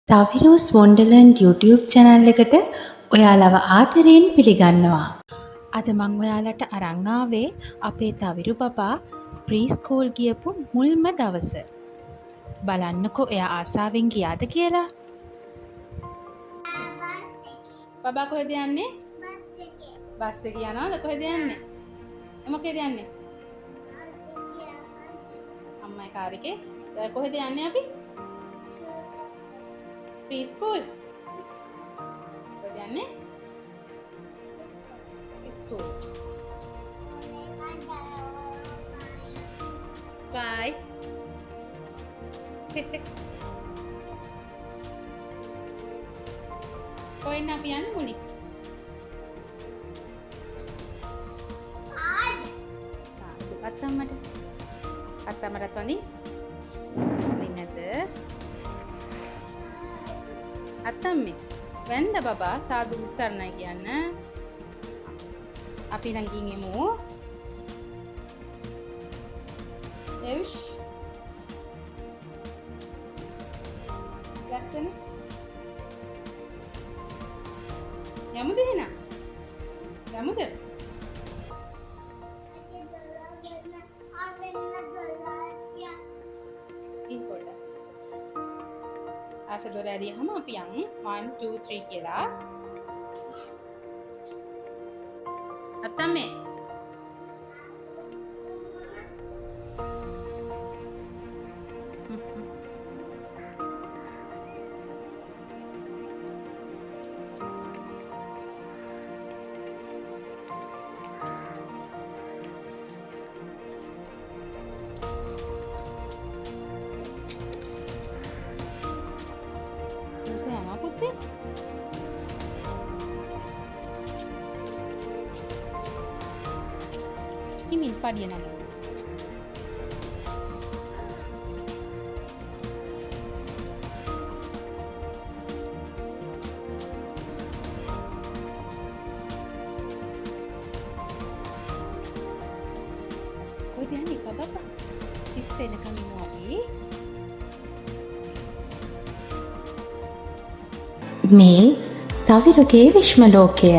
තවිරුස් වොන්ඩර්ලන්ඩ් YouTube channel එකට ඔයාලව ආදරයෙන් පිළිගන්නවා. අද මං ඔයාලට අරන් ආවේ අපේ තවිරු බබා ප්‍රී-ස්කූල් ගියපු මුල්ම දවස. බලන්නකෝ එයා ආසාවෙන් ගියාද කියලා. බබා කොහෙද යන්නේ? බස් එකේ යනවාද? කොහෙද යන්නේ? මොකේද යන්නේ? අම්මයි කාර් එකේ. කොහෙද යන්නේ අපි? Preschool. Kodeyanne? School. Bye. Koin අපි යන්නේ මුලින්. සාදු අත්තම්මට. අත්තම්මටත් වඳින්. වෙන්නද? අත්තම්මේ වැන්ද බබා සාදු සරණයි කියන්න. අපි ළඟින් එමු. එව්ෂ් ලස්සන යමුද එහෙනම්? යමුද? ආශා දොර ඇරියහම අපි යන් 1 2 3 කියලා. අත්තම්මේ Sayang apa teh? Ini apa dia nak? Kau dia ni apa? Sister nak kami mau abi? මේ තවිරුගේ විශ්ම ලෝකය